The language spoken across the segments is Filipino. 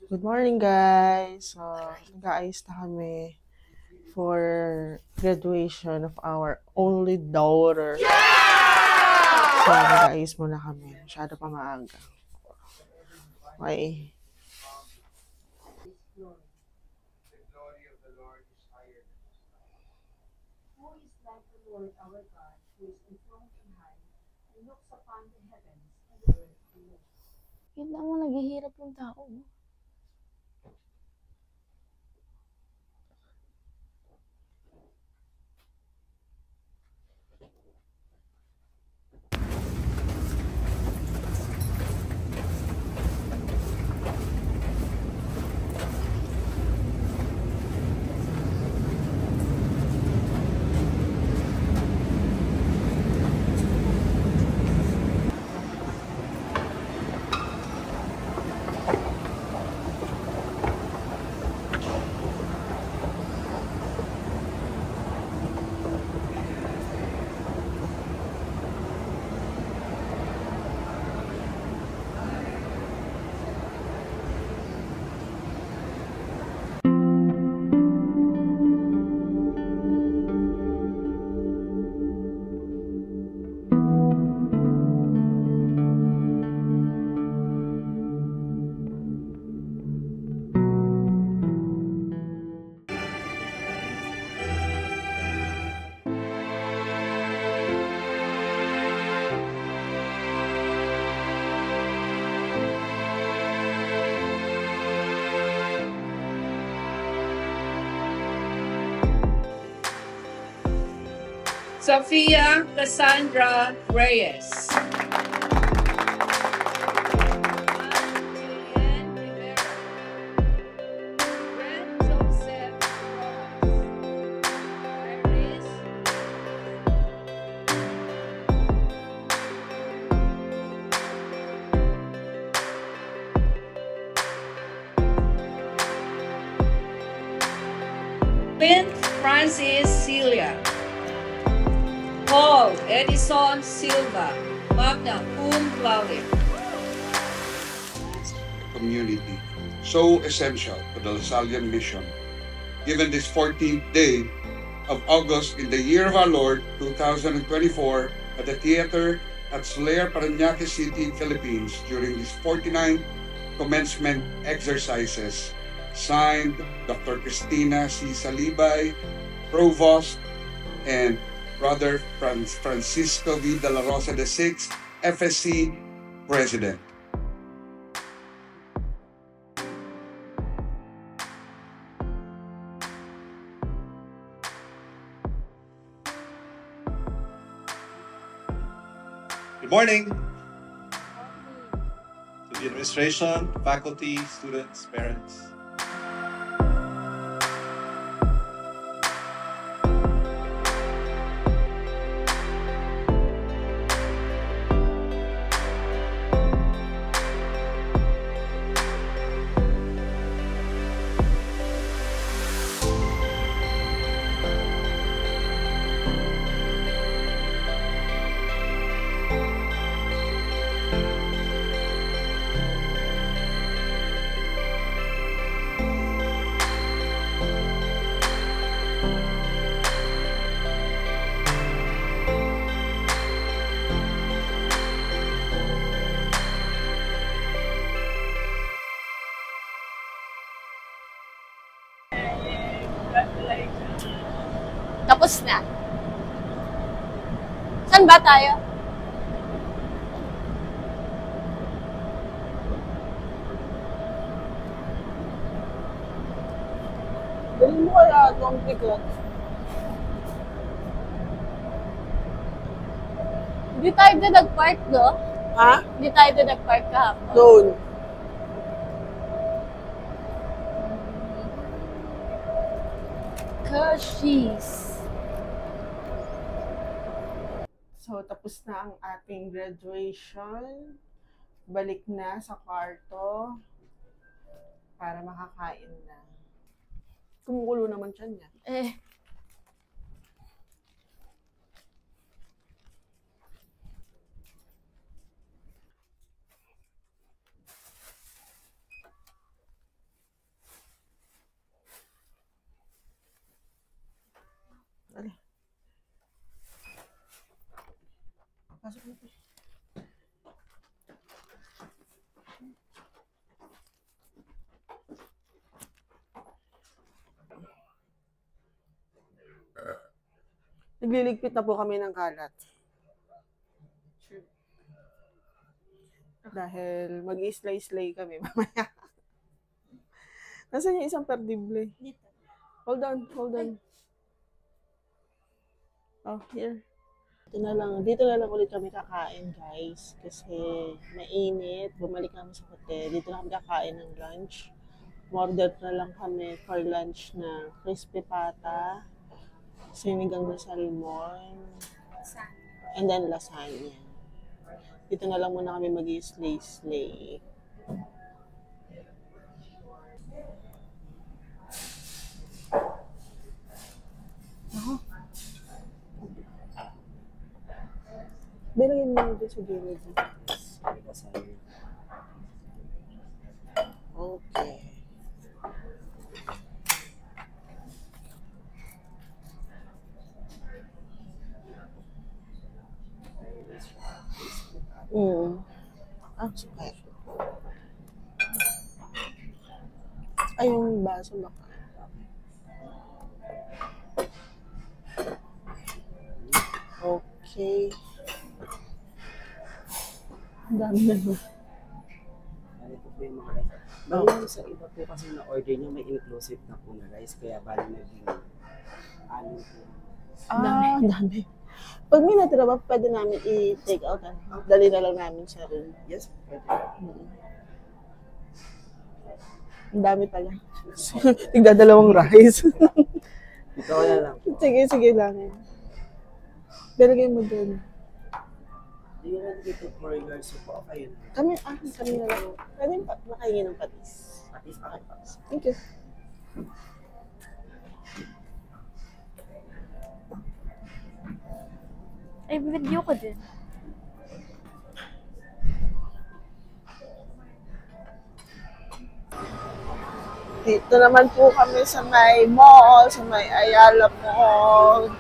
Good morning, guys. So, nag-aayos na kami for graduation of our only daughter. So, nag-aayos muna kami. Masyado pa maaga. Okay. Kita mo, naghihirap yung tao. Sofia Cassandra Reyes. Julian Rivera. Brent Joseph Ross. Iris. Clint Francis Celia. Paul Edison Silva, magna cum laude. Community, so essential to the Lasallian mission. Given this 14th day of August in the year of our Lord 2024 at the theater at Soler, Parañaque City, Philippines during these 49 commencement exercises. Signed, Dr. Cristina C. Salibay, Provost, and Brother Francisco V. de la Rosa VI, FSC President. Good morning to the administration, faculty, students, parents. Tapos na. Saan ba tayo? Dali mo kaya itong ticket. Hindi tayo din nag-park, no? Ha? Hindi tayo din nag-park kahapon. Doon. Cashies. So, tapos na ang ating graduation. Balik na sa kwarto para makakain na. Kumukulo naman siya niya. Eh, Pasok na. Nagliligpit na po kami ng kalat. Dahil mag-i-slay-slay kami mamaya. Nasaan yung isang perdible? Dito. Hold on, hold on. Oh, here. Dito na lang ulit kami kakain, guys. Kasi mainit. Bumalik kami sa hotel. Dito na kami kakain ng lunch. Order na lang kami for lunch na crispy pata, sinigang na salmon, and then lasagna. Dito na lang muna kami mag-i-slay-slay. Bilangin mo dito sa gilid. Okay. Super. Ay, yung baso baka. Okay. Ang dami na ba? Ano po yung mga rice? Bali sa iba po kasi na order nyo may inclusive na po na rice, kaya bali naging ano po. Ang dami. Pag may natira ba, pwede namin i-take out. Dali na lang namin sa room. Yes, pwede. Ang dami pala. Tigdadalawang rice. Ito na lang po. Sige lang. Dalagay mo dun. Do you want dito for your soup o kayo? Kami na lang. Pwede makahingi ng patis. Patis pa kayo. Thank you. Ay, video ko din. Dito naman po kami sa may mall, sa may Ayala Mall.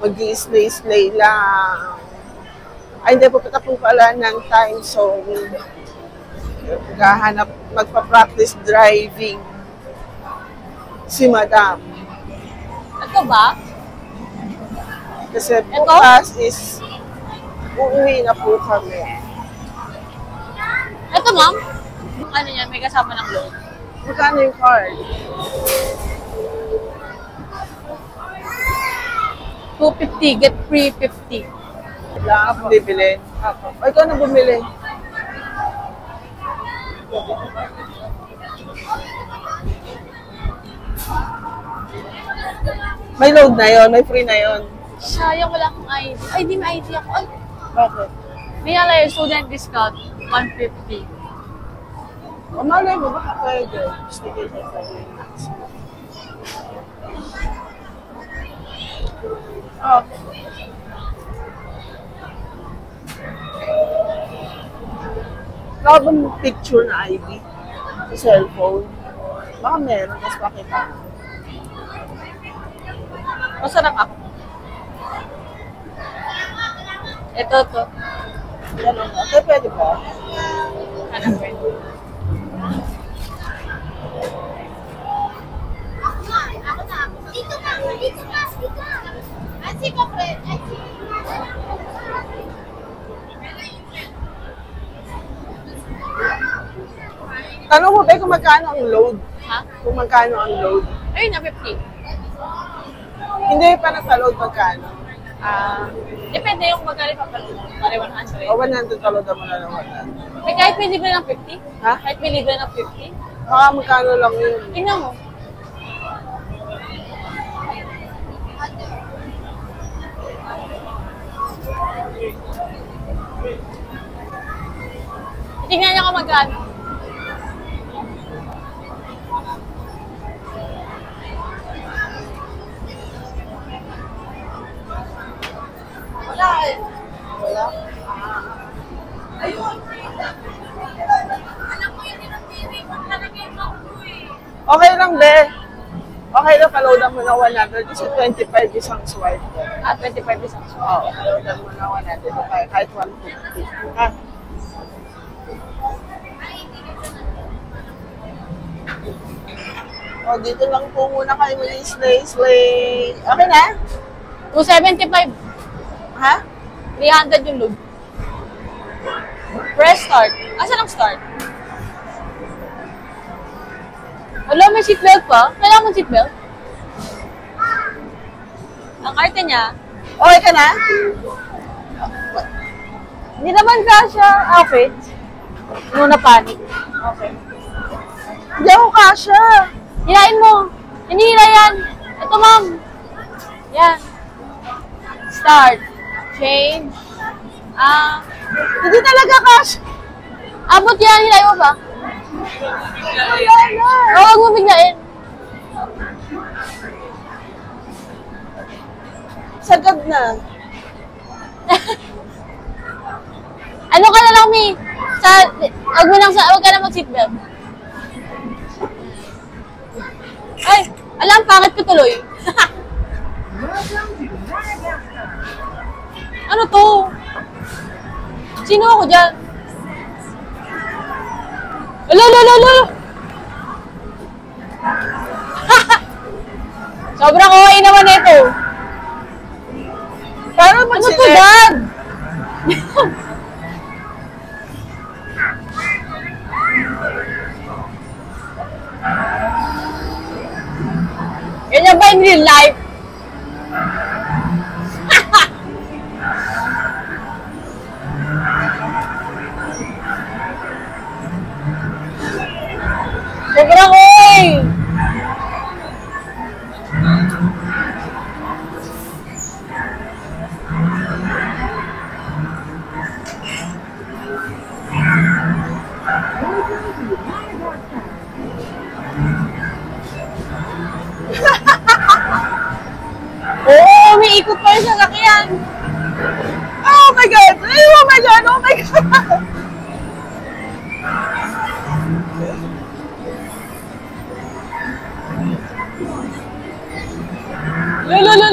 Mag-i-slay-slay lang. Ay, hindi po pala ng time zone. Maghahanap, magpa-practice driving. Si Madam. Ito ba? Kasi bukas is uuwi na po kami. Ito, ma'am? Ano yan? May kasama ng load. Magkano yung card? 250, get free 50. Wala akong bibili. O, ikaw na bumili. May load na yon, may free na yon. Sayang wala akong ID. Ay, di may ID ako. Ay, Bakit? may alay, student discount, 150. O, malay mo, baka pwede. Sige, sige. Okay. Wala bang picture na ID sa cellphone? Baka meron, mas pakita. Masarap ako. Ito. Ganun. Okay, pwede ba? Ano pwede? Tanong mo ba kung magkano ang load? Ha? Kung magkano ang load? Ayun na, 50. Hindi pa nagpa-load magkano. Depende yung magkano papaload. Pare 100. O 100 ka load mo na ng 100. Eh, kahit may libre ng 50? Ha? Kahit may libre ng 50? Baka magkano lang yun. Tingnan mo. Tingnan niya kung magkano. Wala eh. Wala. Okay lang, be. Okay na, paloadan mo na 100 kasi 25 isang swipe. 25 isang swipe. Oo, paloadan mo na 100 kahit 150. Ha? O, dito lang po muna kayo mag-slay. Okay na? 275. Ha? 300 yung load. Press start. Asan ang start? Wala, may seatbelt pa. Kailangan mo seatbelt? Ang arte niya, Okay ka na? hindi naman kasha outfit. Nung na-panic. Okay. Hindi ako kasha. Hilain mo. Hinihila yan. Ito, ma'am. Yan. Start. Change. Hindi talaga kasha. Abot yan. Hilain mo ba? Huwag mo biglain. Sagad na. Ano ka na lang, Mi? Huwag ka na mag-seatbelt. Ay, alam, pangit ko tuloy. Ano to? Sino ako dyan? Lolo! Sobrang okay naman ito. Paano Ano to, mag-select? Dad? Ganyan ba in real life? Sobrang oy! Oo, umiikot pa rin sa sakyan. Oh my God! Ay, oh my God! Oh my God! Lolo.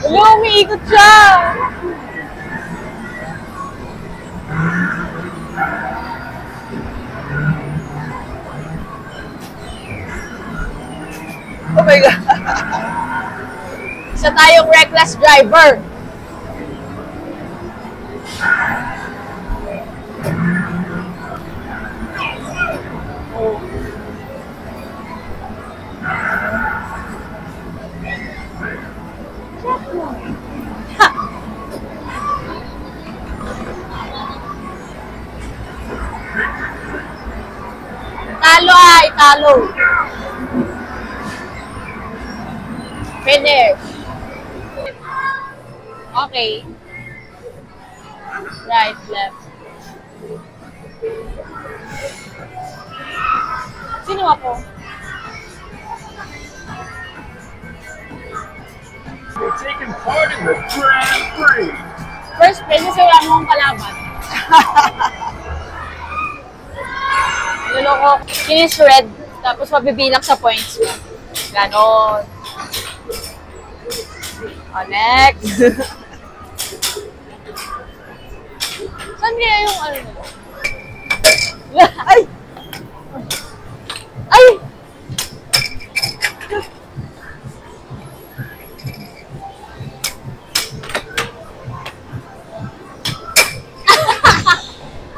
Wala, umiikot siya. Oh my God! Isa tayong reckless driver. Talo. Finish. Okay. Right, left. Sino ako? They're taking part in the Grand Prix. First place kasi wala mo akong kalaban. Niloko, kinis red, tapos mabibilang sa points mo. Ganon. O, next. Saan kaya yung ano nila? Ay! Ay!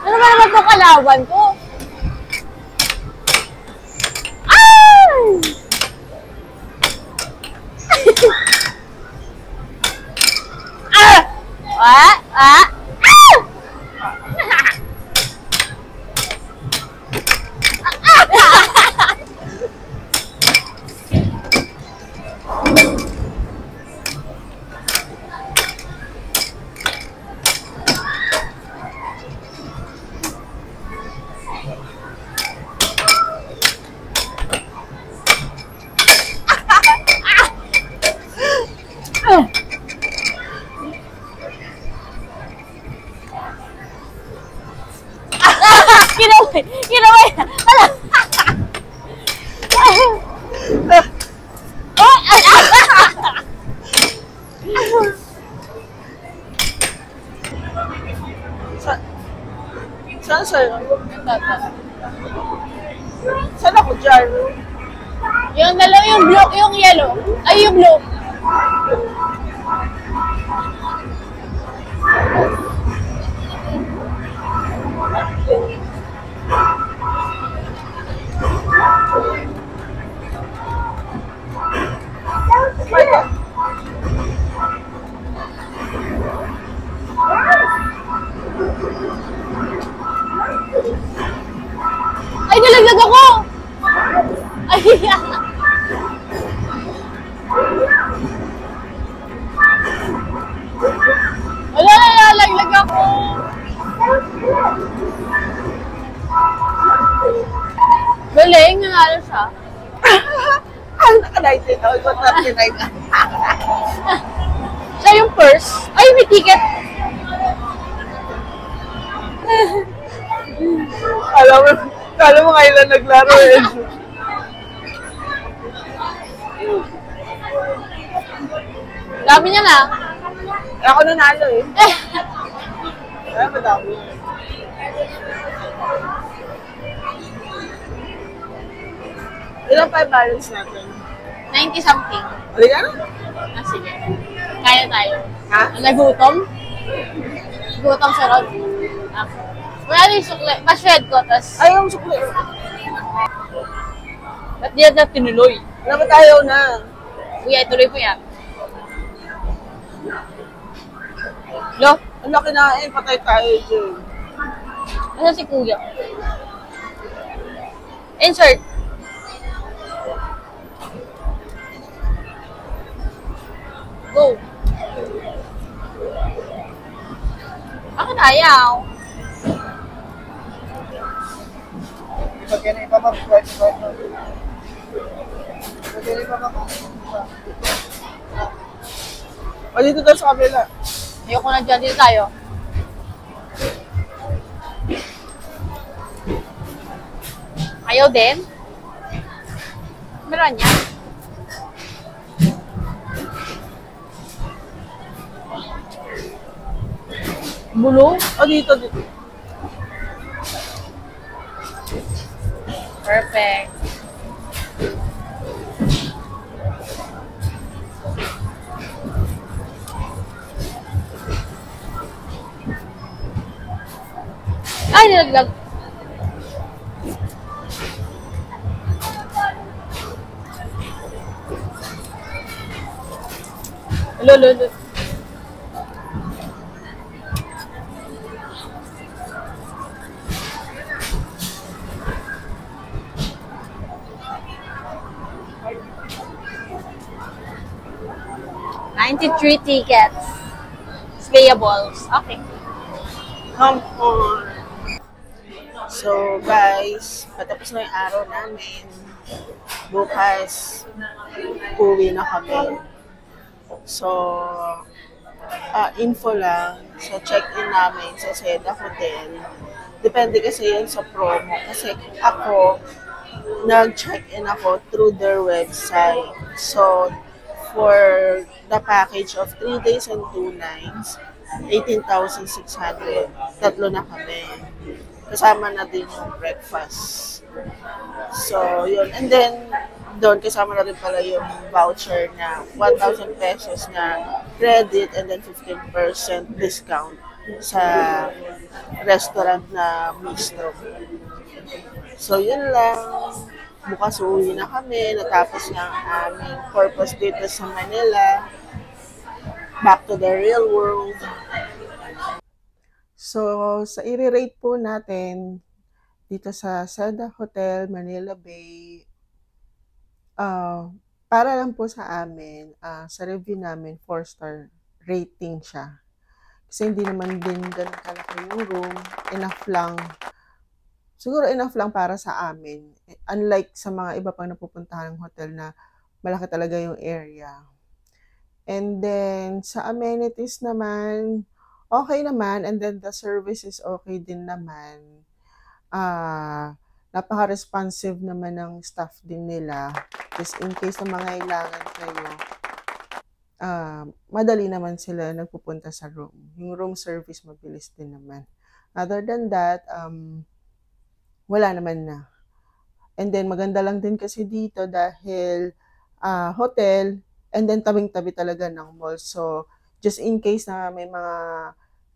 Ano ba naman itong kalaban ko? Ay! Ah! Saan sa'yo? Saan ako dyan? Yung dalawa, yung blue, yung yellow. Ay, yung blue. Ay, nalaglag ako! Ay, wala, nalalaglag ako. Galing, nanalo siya. Ay, naka-19 ako. Ikaw 39. Siya yung purse. Ay, may ticket. Alam mo ngayon lang naglaro eh. Dami niya na. Ako nanalo eh. Ay, madami. Ilan pa yung balance natin? 90 something. Halika na. Ah, sige. Kaya tayo. Ha? Nagutom? Gutom sa Rod. Ah. Wala na yung sukli. Pa-shred ko, tas... Ay, yung sukli. Ba't di na tinuloy? Wala ba tayo na? Kuya, ituloy po yan. Lo, Ang laki na eh. Patay tayo dyan. nasa si Kuya? Insert. Go. Bakit ayaw? Pag yan iba ba? Pag yan iba ba? O dito daw sa kabila. Ayoko na dyan. Dito tayo. Ayaw din? Meron niya? Bulo? O dito. Perfect. Ay, nilaglag. Lolo. 93 tickets. Payables. Okay. Come on. So guys, patapos na yung araw namin. Bukas, uwi na kami. So, info lang sa check-in namin sa Seda Hotel. Depende kasi yan sa promo. Kasi ako, nag-check-in ako through their website. So, for the package of 3 days and 2 nights, 18,600. Tatlo na kami. Kasama na din yung breakfast. So, yun. And then, doon kasama na rin pala yung voucher na 1,000 pesos na credit and then 15% discount sa restaurant na Bistro. So, yun lang. Bukas uwi na kami. Natapos na ang aming purpose dito sa Manila. Back to the real world. So, sa i-rate po natin dito sa Seda Hotel, Manila Bay, para lang po sa amin, sa review namin, 4-star rating siya. Kasi hindi naman din ganun kalaki yung room. Enough lang. Siguro enough lang para sa amin. Unlike sa mga iba pang napupuntahan ng hotel na malaki talaga yung area. And then, sa amenities naman, okay naman. And then, the service is okay din naman. napaka-responsive naman ng staff din nila. Just in case na mangailangan kayo, madali naman sila nagpupunta sa room. Yung room service mabilis din naman. Other than that, wala naman na. And then maganda lang din kasi dito dahil hotel and then tabing-tabi talaga ng mall. So just in case na may mga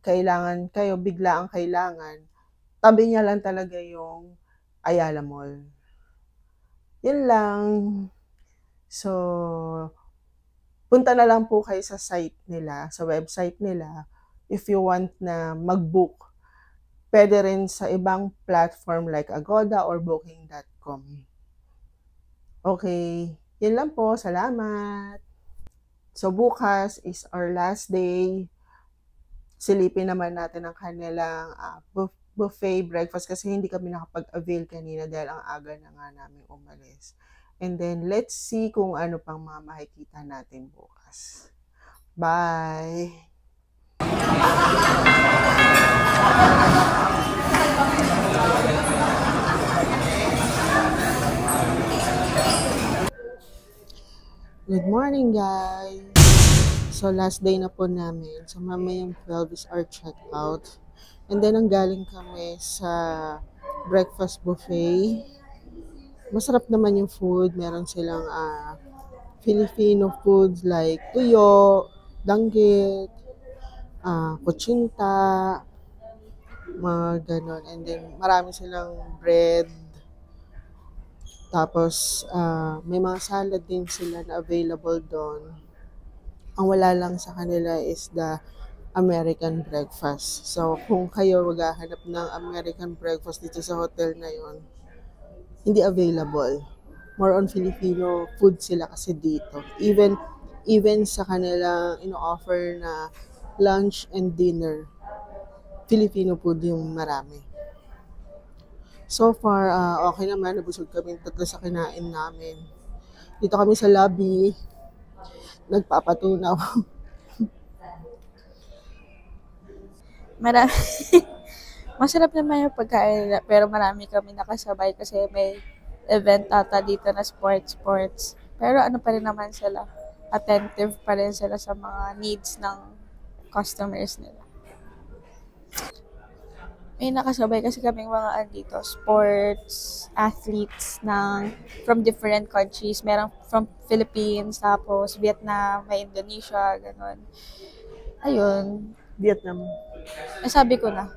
kailangan kayo, bigla ang kailangan, tabi niya lang talaga yung Ayala Mall. Yun lang. So, punta na lang po kayo sa site nila, sa website nila, if you want na mag-book. Pwede rin sa ibang platform like Agoda or Booking.com. Okay, yun lang po. Salamat. So, bukas is our last day. Silipin naman natin ang kanilang buffet breakfast kasi hindi kami nakapag-avail kanina dahil ang aga na nga namin umalis. And then, let's see kung ano pang mga makikita natin bukas. Bye! Good morning, guys! So, last day na po namin. So, mamayang 12 is our checkout. And then, ang galing kami sa breakfast buffet. Masarap naman yung food. Meron silang Filipino foods like tuyo, danggit, kutsinta, mga ganon. And then, marami silang bread. Tapos, may mga salad din sila na available doon. Ang wala lang sa kanila is the American breakfast. So, kung kayo maghahanap ng American breakfast dito sa hotel na yon, hindi available. More on Filipino food sila kasi dito. Even sa kanilang ino-offer na lunch and dinner, Filipino food yung marami. So far, okay naman. Nabusog kami tatlo sa kinain namin. Dito kami sa lobby. Nagpapatunaw. Masarap naman yung pagkain nila, pero marami kami nakasabay kasi may event ata dito na sports. Pero ano pa rin naman sila, attentive pa rin sila sa mga needs ng customers nila. May nakasabay kasi kaming mga dito, sports, athletes from different countries. Merong from Philippines, tapos Vietnam, may Indonesia, gano'n. Ayun. Vietnam. Sabi ko na.